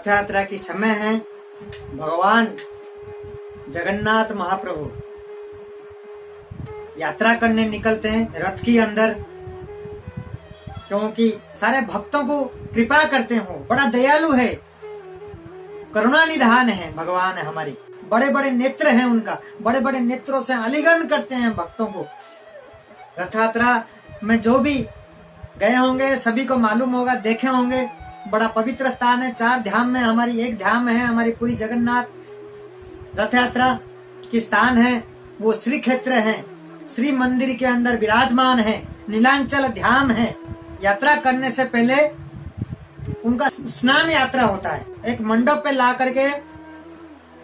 रथ यात्रा की समय है। भगवान जगन्नाथ महाप्रभु यात्रा करने निकलते हैं रथ के अंदर, क्योंकि सारे भक्तों को कृपा करते हो। बड़ा दयालु है, करुणा निधान है भगवान है हमारी। बड़े बड़े नेत्र हैं उनका, बड़े बड़े नेत्रों से आलिंगन करते हैं भक्तों को। रथ यात्रा में जो भी गए होंगे सभी को मालूम होगा, देखे होंगे। बड़ा पवित्र स्थान है। 4 धाम में हमारी एक धाम है, हमारी पूरी जगन्नाथ रथ यात्रा की स्थान है वो श्री क्षेत्र है। श्री मंदिर के अंदर विराजमान है, नीलांचल धाम है। यात्रा करने से पहले उनका स्नान यात्रा होता है। एक मंडप पे ला करके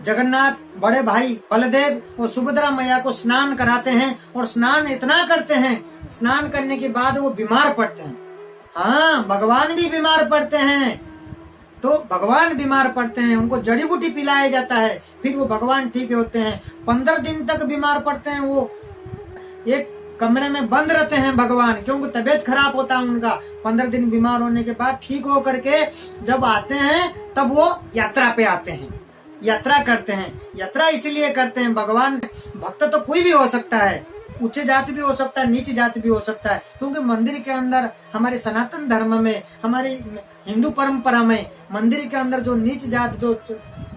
जगन्नाथ बड़े भाई बलदेव और सुभद्रा मैया को स्नान कराते हैं, और स्नान इतना करते हैं, स्नान करने के बाद वो बीमार पड़ते हैं। हाँ, भगवान भी बीमार पड़ते हैं। तो भगवान बीमार पड़ते हैं, उनको जड़ी बूटी पिलाया जाता है, फिर वो भगवान ठीक होते हैं। 15 दिन तक बीमार पड़ते हैं, वो एक कमरे में बंद रहते हैं भगवान, क्योंकि तबीयत खराब होता है उनका। 15 दिन बीमार होने के बाद ठीक हो करके जब आते हैं तब वो यात्रा पे आते हैं, यात्रा करते हैं। यात्रा इसलिए करते हैं, भगवान भक्त तो कोई भी हो सकता है, उच्च जाति भी हो सकता है, नीची जाति भी हो सकता है, क्योंकि मंदिर के अंदर हमारे सनातन धर्म में, हमारी हिंदू परंपरा में मंदिर के अंदर जो नीच जात, जो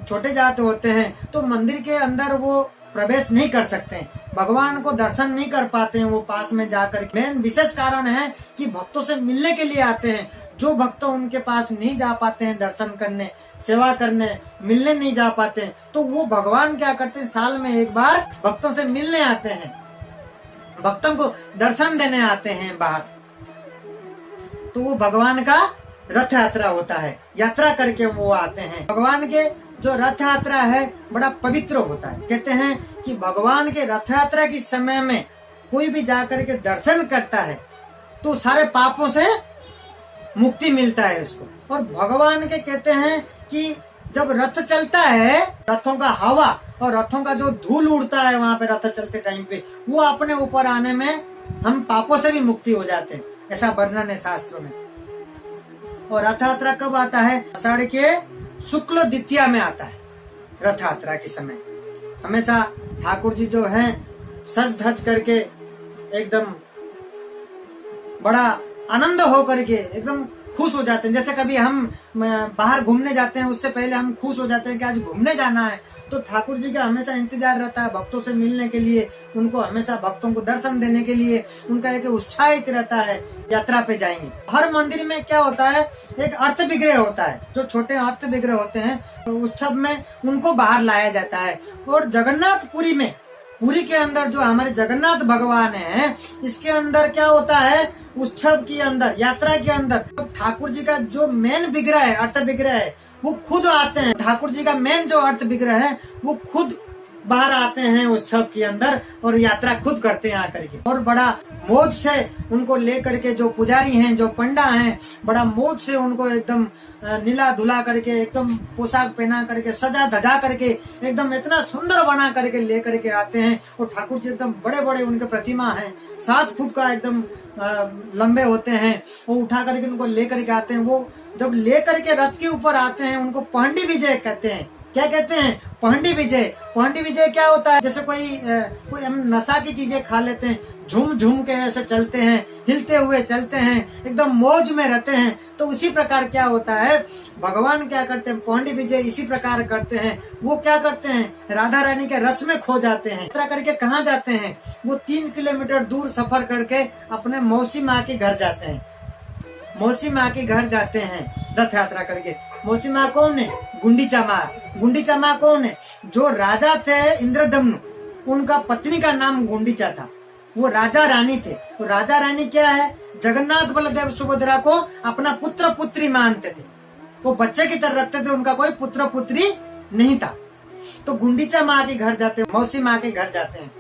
छोटे जात होते हैं, तो मंदिर के अंदर वो प्रवेश नहीं कर सकते हैं, भगवान को दर्शन नहीं कर पाते हैं वो पास में जाकर। मेन विशेष कारण है कि भक्तों से मिलने के लिए आते हैं। जो भक्त उनके पास नहीं जा पाते हैं दर्शन करने, सेवा करने, मिलने नहीं जा पाते हैं, तो वो भगवान क्या करते हैं, साल में एक बार भक्तों से मिलने आते हैं, भक्तों को दर्शन देने आते हैं बाहर। तो वो भगवान का रथ यात्रा होता है। यात्रा करके वो आते हैं। भगवान के जो रथ यात्रा है बड़ा पवित्र होता है। कहते हैं कि भगवान के रथ यात्रा के समय में कोई भी जाकर के दर्शन करता है तो सारे पापों से मुक्ति मिलता है उसको। और भगवान के कहते हैं कि जब रथ चलता है, रथों का हवा और रथों का जो धूल उड़ता है वहां पे रथ चलते टाइम पे, वो अपने ऊपर आने में हम पापों से भी मुक्ति हो जाते हैं, ऐसा वर्णन है शास्त्रों में। और रथ यात्रा कब आता है, आषाढ़ के शुक्ल द्वितीया में आता है रथ यात्रा के समय। हमेशा ठाकुर जी जो हैं सज धज करके एकदम बड़ा आनंद हो करके एकदम खुश हो जाते हैं। जैसे कभी हम बाहर घूमने जाते हैं, उससे पहले हम खुश हो जाते हैं कि आज घूमने जाना है, तो ठाकुर जी का हमेशा इंतजार रहता है भक्तों से मिलने के लिए, उनको हमेशा भक्तों को दर्शन देने के लिए उनका एक उत्साहित रहता है, यात्रा पे जाएंगे। हर मंदिर में क्या होता है, एक अर्थ विग्रह होता है, जो छोटे अर्थ विग्रह होते हैं तो उत्सव में उनको बाहर लाया जाता है। और जगन्नाथपुरी में, पुरी के अंदर जो हमारे जगन्नाथ भगवान है, इसके अंदर क्या होता है, उत्सव के अंदर, यात्रा के अंदर ठाकुर जी का जो मेन विग्रह है, अर्थ विग्रह है, वो खुद आते हैं। ठाकुर जी का मेन जो अर्थ विग्रह है वो खुद बाहर आते हैं उत्सव के अंदर और यात्रा खुद करते हैं आकर के। और बड़ा मौज से उनको लेकर के जो पुजारी हैं, जो पंडा हैं, बड़ा मौज से उनको एकदम नीला धुला करके, एकदम पोशाक पहना करके, सजा धजा करके, एकदम इतना सुंदर बना करके लेकर के आते हैं। और ठाकुर जी एकदम बड़े बड़े उनके प्रतिमा हैं, 7 फुट का एकदम लंबे होते हैं। वो उठा करके उनको लेकर के आते हैं। वो जब लेकर के रथ के ऊपर आते हैं उनको पहंडी विजय कहते हैं। क्या कहते हैं, पहंडी विजय। पहंडी विजय क्या होता है, जैसे कोई हम नशा की चीजें खा लेते हैं, झूम झूम के ऐसे चलते हैं, हिलते हुए चलते हैं, एकदम मौज में रहते हैं, तो उसी प्रकार क्या होता है, भगवान क्या करते हैं, पहंडी विजय इसी प्रकार करते हैं। वो क्या करते हैं, राधा रानी के रस में खो जाते हैं। यात्रा करके कहाँ जाते हैं, वो 3 किलोमीटर दूर सफर करके अपने मौसी माँ के घर जाते हैं। मौसी माँ के घर जाते हैं रथ यात्रा करके। मौसी माँ कौन है, गुंडीचा माँ। गुंडीचा माँ कौन है, जो राजा थे इंद्रदम्नु, उनका पत्नी का नाम गुंडीचा था, वो राजा रानी थे। तो राजा रानी क्या है, जगन्नाथ बलदेव सुभद्रा को अपना पुत्र पुत्री मानते थे, वो बच्चे की तरह रखते थे, उनका कोई पुत्र पुत्री नहीं था। तो गुंडीचा माँ के घर जाते हैं, मौसी माँ के घर जाते हैं।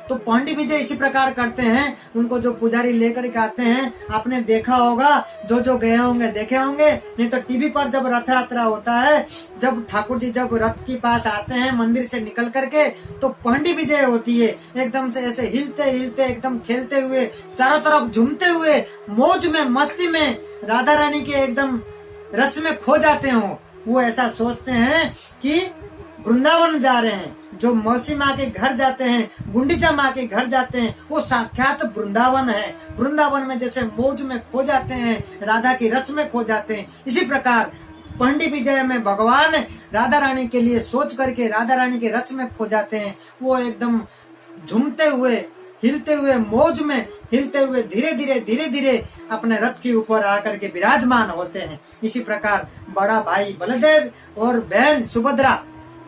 तो पहंडी विजय इसी प्रकार करते हैं। उनको जो पुजारी लेकर के आते हैं, आपने देखा होगा, जो गए होंगे देखे होंगे, नहीं तो टीवी पर जब रथ यात्रा होता है, जब ठाकुर जी जब रथ के पास आते हैं मंदिर से निकल करके, तो पहंडी विजय होती है। एकदम से ऐसे हिलते हिलते, एकदम खेलते हुए, चारों तरफ झूमते हुए, मौज में, मस्ती में, राधा रानी के एकदम रस में खो जाते हो, वो ऐसा सोचते हैं कि वृंदावन जा रहे हैं। जो मौसी माँ के घर जाते हैं, गुंडीचा माँ के घर जाते हैं, वो साक्षात वृंदावन है। वृंदावन में जैसे मौज में खो जाते हैं, राधा की रस में खो जाते हैं, इसी प्रकार पंडित विजय में भगवान राधा रानी के लिए सोच करके राधा रानी के रस में खो जाते हैं। वो एकदम झूमते हुए, हिलते हुए, मौज में हिलते हुए धीरे धीरे अपने रथ के ऊपर आकर के विराजमान होते हैं। इसी प्रकार बड़ा भाई बलदेव और बहन सुभद्रा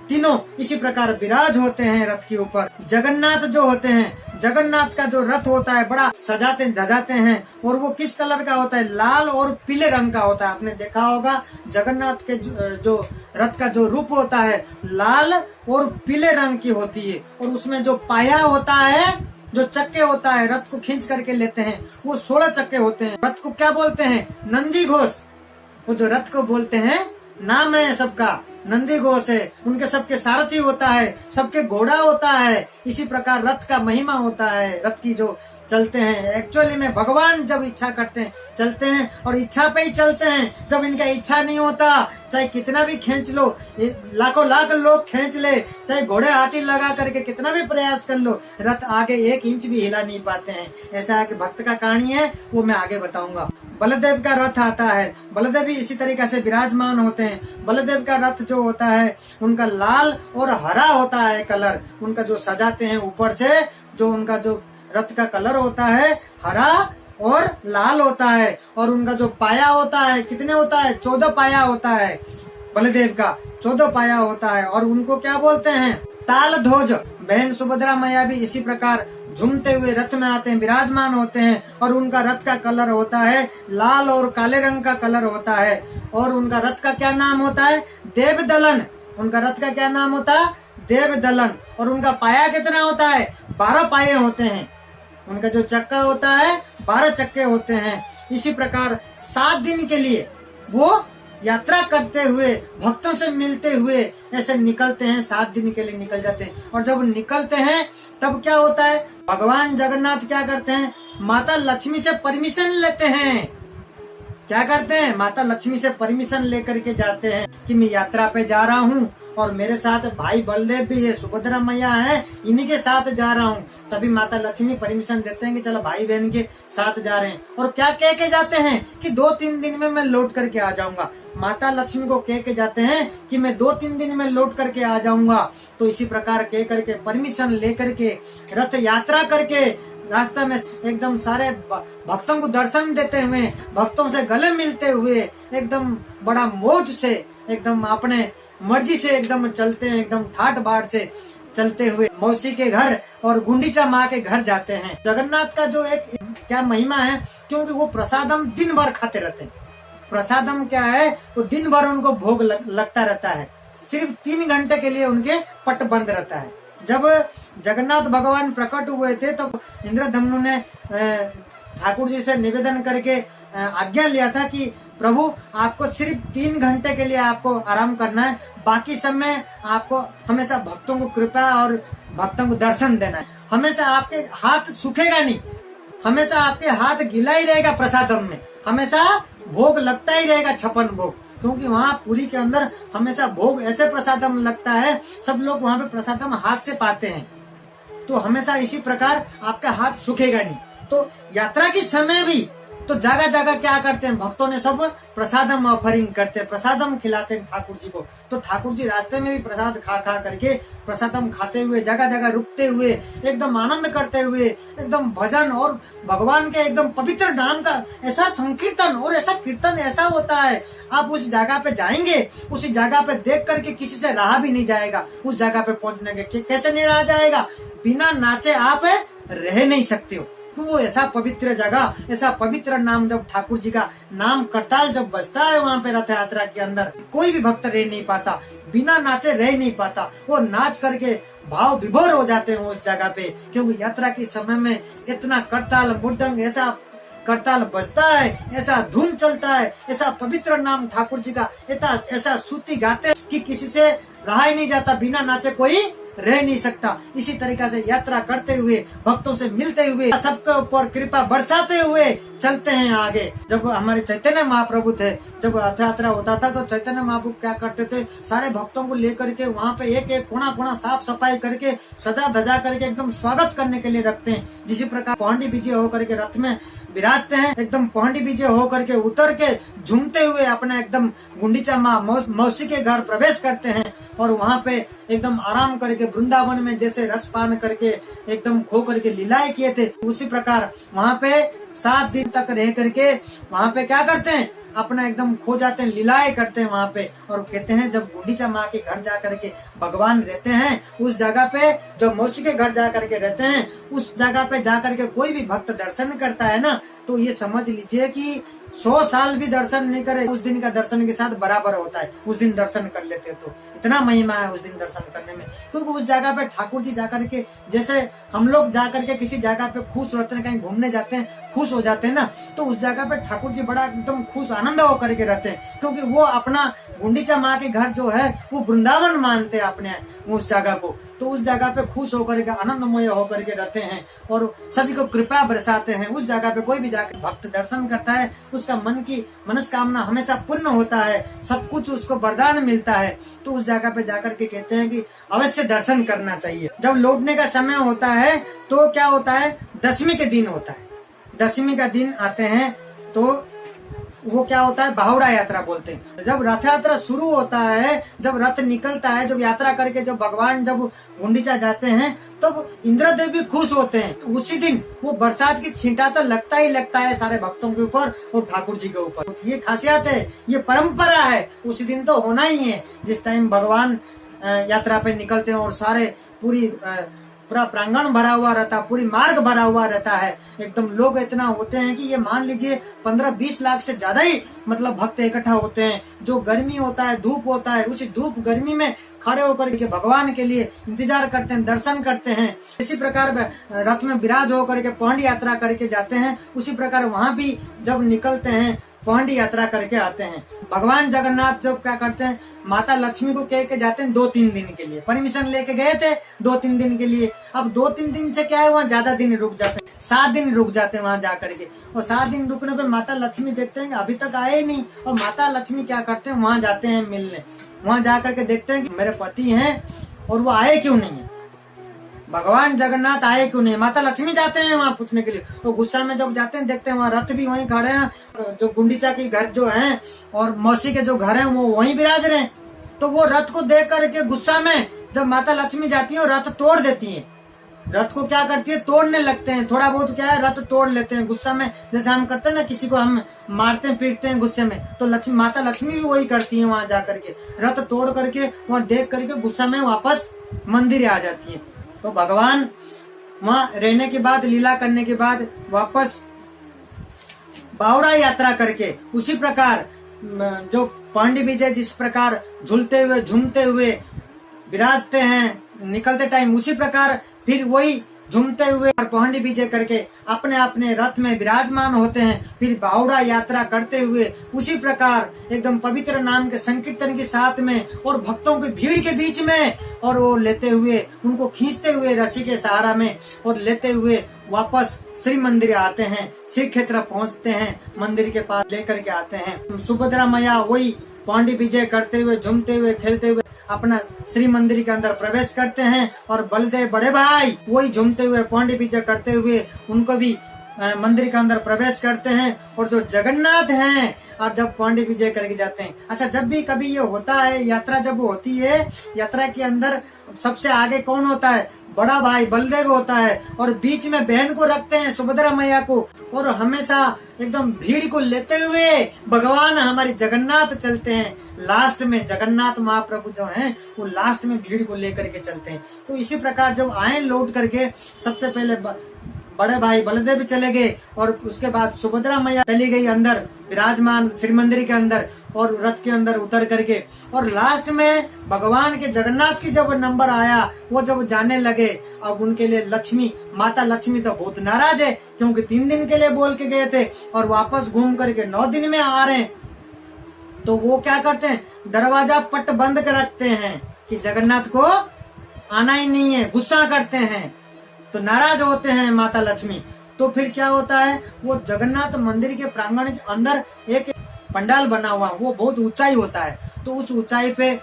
तीनों इसी प्रकार विराज होते हैं रथ के ऊपर। जगन्नाथ जो होते हैं, जगन्नाथ का जो रथ होता है बड़ा सजाते धजाते हैं, और वो किस कलर का होता है? लाल और पीले रंग का होता है। आपने देखा होगा जगन्नाथ के जो रथ का जो रूप होता है लाल और पीले रंग की होती है, और उसमें जो पाया होता है, जो चक्के होता है, रथ को खींच करके लेते हैं, वो 16 चक्के होते हैं। रथ को क्या बोलते हैं? नंदी घोष। वो जो रथ को बोलते हैं, नाम है सबका नंदी घोष है। उनके सबके सारथी होता है, सबके घोड़ा होता है। इसी प्रकार रथ का महिमा होता है। रथ की जो चलते हैं, एक्चुअली में भगवान जब इच्छा करते हैं चलते हैं, और इच्छा पे ही चलते हैं। जब इनका इच्छा नहीं होता, चाहे कितना भी खींच लो, लाखों लाख लोग खींच ले, चाहे घोड़े हाथी लगा करके कितना भी प्रयास कर लो, रथ आगे 1 इंच भी हिला नहीं पाते हैं। ऐसा कि भक्त का कहानी है, वो मैं आगे बताऊंगा। बलदेव का रथ आता है, बलदेव भी इसी तरीके से विराजमान होते हैं। बलदेव का रथ जो होता है, उनका लाल और हरा होता है कलर। उनका जो सजाते हैं ऊपर से, जो उनका जो रथ का कलर होता है हरा और लाल होता है। और उनका जो पाया होता है, कितने होता है? 14 पाया होता है। बलदेव का 14 पाया होता है। और उनको क्या बोलते हैं? ताल ध्वज। बहन सुभद्रा मैया भी इसी प्रकार झूमते हुए रथ में आते हैं, विराजमान होते हैं। और उनका रथ का कलर होता है लाल और काले रंग का कलर होता है। और उनका रथ का क्या नाम होता है? देवदलन। उनका रथ का क्या नाम होता है? देवदलन। और उनका पाया कितना होता है? 12 पाये होते हैं। उनका जो चक्का होता है 12 चक्के होते हैं। इसी प्रकार 7 दिन के लिए वो यात्रा करते हुए, भक्तों से मिलते हुए ऐसे निकलते हैं। 7 दिन के लिए निकल जाते हैं। और जब निकलते हैं तब क्या होता है? भगवान जगन्नाथ क्या करते हैं? माता लक्ष्मी से परमिशन लेते हैं। क्या करते हैं? माता लक्ष्मी से परमिशन लेकर के जाते हैं कि मैं यात्रा पे जा रहा हूँ, और मेरे साथ भाई बलदेव भी है, सुभद्रा मैया है, इन्हीं के साथ जा रहा हूँ। तभी माता लक्ष्मी परमिशन देते हैं कि चलो भाई बहन के साथ जा रहे हैं। और क्या कह के जाते हैं कि 2-3 दिन में मैं लौट करके आ जाऊंगा। माता लक्ष्मी को कह के जाते हैं कि मैं 2-3 दिन में लौट करके आ जाऊंगा। तो इसी प्रकार कह करके परमिशन लेकर के रथ यात्रा करके रास्ते में एकदम सारे भक्तों को दर्शन देते हुए, भक्तों से गले मिलते हुए, एकदम बड़ा मौज से, एकदम अपने मर्जी से एकदम चलते हैं, एकदम ठाट बाट से चलते हुए मौसी के घर और गुंडीचा माँ के घर जाते हैं। जगन्नाथ का जो एक क्या महिमा है, क्योंकि वो प्रसादम दिन भर खाते रहते हैं। प्रसादम क्या है? वो दिन भर उनको भोग लगता रहता है। सिर्फ 3 घंटे के लिए उनके पट बंद रहता है। जब जगन्नाथ भगवान प्रकट हुए थे तो इंद्रधमनु ने ठाकुर जी से निवेदन करके आज्ञा लिया था कि प्रभु आपको सिर्फ 3 घंटे के लिए आपको आराम करना है, बाकी समय आपको हमेशा भक्तों को कृपा और भक्तों को दर्शन देना है। हमेशा आपके हाथ सूखेगा नहीं, हमेशा आपके हाथ गीला ही रहेगा। प्रसादम में हमेशा भोग लगता ही रहेगा, 56 भोग, क्योंकि वहाँ पुरी के अंदर हमेशा भोग ऐसे प्रसादम लगता है, सब लोग वहाँ पे प्रसादम हाथ से पाते हैं। तो हमेशा इसी प्रकार आपका हाथ सूखेगा नहीं। तो यात्रा के समय भी तो जगह जगह क्या करते हैं, भक्तों ने सब प्रसादम ऑफरिंग करते हैं, प्रसादम खिलाते हैं ठाकुर जी को। तो ठाकुर जी रास्ते में भी प्रसाद खा खा करके, प्रसादम खाते हुए, जगह जगह रुकते हुए, एकदम आनंद करते हुए, एकदम भजन और भगवान के एकदम पवित्र नाम का ऐसा संकीर्तन और ऐसा कीर्तन ऐसा होता है। आप उस जगह पे जाएंगे, उसी जगह पे देख करके किसी से रहा भी नहीं जाएगा। उस जगह पे पहुंचने के कैसे नहीं रहा जाएगा? बिना नाचे आप रह नहीं सकते हो। तो वो ऐसा पवित्र जगह, ऐसा पवित्र नाम, जब ठाकुर जी का नाम करताल जब बजता है वहाँ पे रथ यात्रा के अंदर, कोई भी भक्त रह नहीं पाता, बिना नाचे रह नहीं पाता। वो नाच करके भाव विभोर हो जाते हैं उस जगह पे, क्योंकि यात्रा के समय में इतना करताल मृदंग, ऐसा करताल बजता है, ऐसा धुन चलता है, ऐसा पवित्र नाम ठाकुर जी का, ऐसा सूती गाते कि किसी से रहा ही नहीं जाता, बिना नाचे कोई रह नहीं सकता। इसी तरीके से यात्रा करते हुए, भक्तों से मिलते हुए, सबके ऊपर कृपा बरसाते हुए चलते हैं आगे। जब हमारे चैतन्य महाप्रभु थे, जब रथ यात्रा होता था तो चैतन्य महाप्रभु क्या करते थे, सारे भक्तों को लेकर के वहाँ पे एक एक कोना कोना साफ सफाई करके सजा धजा करके एकदम स्वागत करने के लिए रखते हैं। जिसी प्रकार पौंडी विजय होकर के रथ में विराजते हैं, एकदम पौंडी विजय होकर के उतर के झूमते हुए अपना एकदम गुंडीचा माँ मौसी के घर प्रवेश करते हैं और वहाँ पे एकदम आराम करके वृंदावन में जैसे रस पान करके एकदम खो करके लीलाएं किए थे, उसी प्रकार वहाँ पे 7 दिन तक रह करके वहाँ पे क्या करते हैं, अपना एकदम खो जाते हैं, लीलाएं करते हैं वहाँ पे। और कहते हैं जब गुंडीचा माँ के घर जा करके भगवान रहते हैं, उस जगह पे जब मौसी के घर जा करके रहते हैं, उस जगह पे जा करके कोई भी भक्त दर्शन करता है ना, तो ये समझ लीजिए कि 100 साल भी दर्शन नहीं करे, उस दिन का दर्शन के साथ बराबर होता है। उस दिन दर्शन कर लेते तो इतना महिमा है उस दिन दर्शन करने में, क्योंकि उस जगह पे ठाकुर जी जाकर के, जैसे हम लोग जाकर के किसी जगह पे खुश होते हैं, कहीं घूमने जाते हैं खुश हो जाते हैं ना, तो उस जगह पे ठाकुर जी बड़ा एकदम खुश आनंद होकर के रहते हैं, क्योंकि वो अपना गुंडीचा माँ के घर जो है वो वृंदावन मानते हैं अपने उस जगह को। तो उस जगह पे खुश होकर के आनंदमय होकर के रहते हैं और सभी को कृपा बरसाते हैं। उस जगह पे कोई भी जाकर भक्त दर्शन करता है, उसका मन की मनस्कामना हमेशा पूर्ण होता है, सब कुछ उसको वरदान मिलता है। तो उस जगह पे जाकर के कहते हैं कि अवश्य दर्शन करना चाहिए। जब लौटने का समय होता है तो क्या होता है, दशमी के दिन होता है, दशमी का दिन आते हैं तो वो क्या होता है, बाहुड़ा यात्रा बोलते हैं। जब रथ यात्रा शुरू होता है, जब रथ निकलता है, जब यात्रा करके जब भगवान जब गुंडीचा जाते हैं, तब इंद्रदेव भी खुश होते हैं। तो उसी दिन वो बरसात की छींटा तो लगता ही लगता है सारे भक्तों के ऊपर और ठाकुर जी के ऊपर। तो ये खासियत है, ये परंपरा है, उसी दिन तो होना ही है जिस टाइम भगवान यात्रा पे निकलते हैं और सारे पूरा प्रांगण भरा हुआ रहता, पूरी मार्ग भरा हुआ रहता है। एकदम लोग इतना होते हैं कि ये मान लीजिए 15-20 लाख से ज्यादा ही मतलब भक्त इकट्ठा होते हैं। जो गर्मी होता है, धूप होता है, उसी धूप गर्मी में खड़े होकर के भगवान के लिए इंतजार करते हैं, दर्शन करते हैं। इसी प्रकार रथ में विराज होकर के पौंडी यात्रा करके जाते हैं, उसी प्रकार वहाँ भी जब निकलते हैं पौंडी यात्रा करके आते हैं। भगवान जगन्नाथ जब क्या करते हैं, माता लक्ष्मी को कह के जाते हैं 2-3 दिन के लिए, परमिशन लेके गए थे 2-3 दिन के लिए। अब 2-3 दिन से क्या है, वहाँ ज्यादा दिन रुक जाते हैं, 7 दिन रुक जाते हैं वहाँ जा करके। और 7 दिन रुकने पे माता लक्ष्मी देखते हैं कि अभी तक आए ही नहीं, और माता लक्ष्मी क्या करते हैं, वहाँ जाते हैं मिलने। वहाँ जा करके देखते हैं कि मेरे पति हैं और वो आए क्यों नहीं है, भगवान जगन्नाथ आए क्यों नहीं। माता लक्ष्मी जाते हैं वहाँ पूछने के लिए, तो गुस्सा में जब जाते हैं देखते हैं वहाँ रथ भी वहीं खड़े हैं, जो गुंडीचा के घर जो है और मौसी के जो घर है वो वहीं विराज रहे हैं। तो वो रथ को देख करके गुस्सा में जब माता लक्ष्मी जाती है और रथ तोड़ देती है, रथ को क्या करती है, तोड़ने लगते हैं। थोड़ा बहुत क्या है, रथ तोड़ लेते हैं गुस्सा में, जैसे हम करते हैं ना, किसी को हम मारते हैं पीटते हैं गुस्से में, तो माता लक्ष्मी भी वही करती है। वहाँ जा करके रथ तोड़ करके वहाँ देख करके गुस्सा में वापस मंदिर आ जाती है। तो भगवान वहाँ रहने के बाद, लीला करने के बाद वापस बावड़ा यात्रा करके उसी प्रकार जो पौंडी विजय जिस प्रकार झूलते हुए झूमते हुए विराजते हैं निकलते टाइम, उसी प्रकार फिर वही झूमते हुए पौंडी विजय करके अपने अपने रथ में विराजमान होते हैं। फिर बावड़ा यात्रा करते हुए उसी प्रकार एकदम पवित्र नाम के संकीर्तन के साथ में और भक्तों की भीड़ के बीच में, और वो लेते हुए उनको खींचते हुए रस्सी के सहारा में और लेते हुए वापस श्री मंदिर आते हैं, श्री क्षेत्र पहुंचते हैं, मंदिर के पास लेकर के आते हैं। सुभद्रा मैया वही पौंडी विजय करते हुए झूमते हुए खेलते हुए अपना श्री मंदिर के अंदर प्रवेश करते हैं, और बलदेव बड़े भाई वही झूमते हुए पौंडी विजय करते हुए उनको भी मंदिर के अंदर प्रवेश करते हैं। और जो जगन्नाथ हैं और जब पौंडी विजय करके जाते हैं, अच्छा जब भी कभी ये होता है यात्रा, जब होती है यात्रा के अंदर सबसे आगे कौन होता है, बड़ा भाई बलदेव होता है, और बीच में बहन को रखते हैं सुभद्रा मैया को, और हमेशा एकदम भीड़ को लेते हुए भगवान हमारे जगन्नाथ चलते हैं। लास्ट में जगन्नाथ महाप्रभु जो हैं वो लास्ट में भीड़ को लेकर के चलते हैं। तो इसी प्रकार जब आए लौट करके, सबसे पहले बड़े भाई बलदेव चले गए और उसके बाद सुभद्रा मैया चली गई अंदर विराजमान श्री मंदिर के अंदर और रथ के अंदर उतर करके, और लास्ट में भगवान के जगन्नाथ की जब नंबर आया, वो जब जाने लगे, अब उनके लिए लक्ष्मी माता लक्ष्मी तो बहुत नाराज है, क्योंकि 3 दिन के लिए बोल के गए थे और वापस घूम करके 9 दिन में आ रहे हैं। तो वो क्या करते हैं, दरवाजा पट बंद कर रखते हैं कि जगन्नाथ को आना ही नहीं है, गुस्सा करते हैं, तो नाराज होते हैं माता लक्ष्मी। तो फिर क्या होता है, वो जगन्नाथ मंदिर के प्रांगण के अंदर एक पंडाल बना हुआ, वो बहुत ऊंचाई होता है। तो उस ऊंचाई पे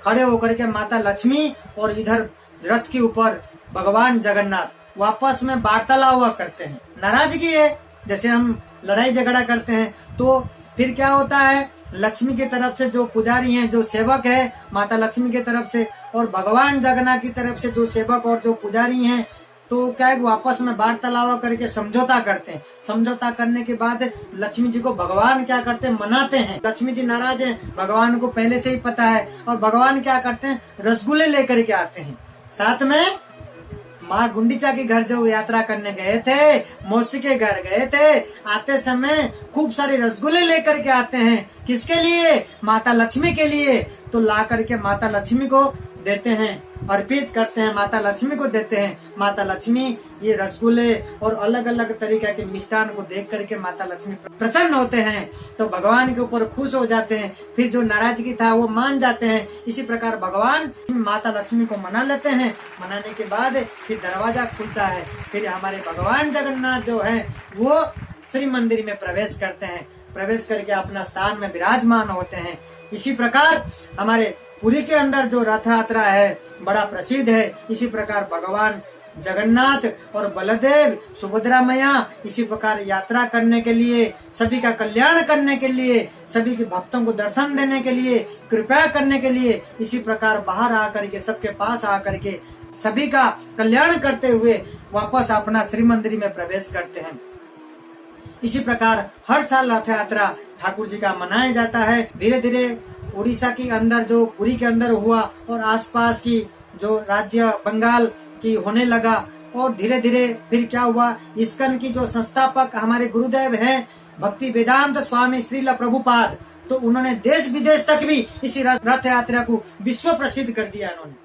खड़े होकर के माता लक्ष्मी और इधर रथ के ऊपर भगवान जगन्नाथ वापस में वार्तालाप हुआ करते हैं। नाराजगी है, जैसे हम लड़ाई झगड़ा करते हैं, तो फिर क्या होता है, लक्ष्मी की तरफ से जो पुजारी हैं, जो सेवक है माता लक्ष्मी की तरफ से, और भगवान जगन्नाथ की तरफ से जो सेवक और जो पुजारी हैं, तो क्या है, आपस में वार्तालाप करके समझौता करते हैं। समझौता करने के बाद लक्ष्मी जी को भगवान क्या करते हैं, मनाते हैं। लक्ष्मी जी नाराज हैं, भगवान को पहले से ही पता है, और भगवान क्या करते हैं, रसगुल्ले लेकर के आते हैं। साथ में माँ गुंडीचा के घर जो यात्रा करने गए थे, मौसी के घर गए थे, आते समय खूब सारे रसगुल्ले लेकर के आते हैं। किसके लिए, माता लक्ष्मी के लिए। तो ला करके माता लक्ष्मी को देते हैं, अर्पित करते हैं, माता लक्ष्मी को देते हैं। माता लक्ष्मी ये रसगुल्ले और अलग अलग तरीके के मिष्ठान को देख करके माता लक्ष्मी प्रसन्न होते हैं, तो भगवान के ऊपर खुश हो जाते हैं। फिर जो नाराजगी था वो मान जाते हैं। इसी प्रकार भगवान माता लक्ष्मी को मना लेते हैं। मनाने के बाद फिर दरवाजा खुलता है, फिर हमारे भगवान जगन्नाथ जो है वो श्री मंदिर में प्रवेश करते हैं। प्रवेश करके अपना स्थान में विराजमान होते हैं। इसी प्रकार हमारे पुरी के अंदर जो रथ यात्रा है बड़ा प्रसिद्ध है। इसी प्रकार भगवान जगन्नाथ और बलदेव, सुभद्रा मैया इसी प्रकार यात्रा करने के लिए, सभी का कल्याण करने के लिए, सभी के भक्तों को दर्शन देने के लिए, कृपा करने के लिए, इसी प्रकार बाहर आकर के सबके पास आकर के सभी का कल्याण करते हुए वापस अपना श्री मंदिर में प्रवेश करते हैं। इसी प्रकार हर साल रथ यात्रा ठाकुर जी का मनाया जाता है। धीरे धीरे उड़ीसा के अंदर जो पुरी के अंदर हुआ और आसपास की जो राज्य बंगाल की होने लगा, और धीरे धीरे फिर क्या हुआ, इस्कन की जो संस्थापक हमारे गुरुदेव हैं भक्ति वेदांत स्वामी श्रील प्रभुपाद, तो उन्होंने देश विदेश तक भी इसी रथ यात्रा को विश्व प्रसिद्ध कर दिया। उन्होंने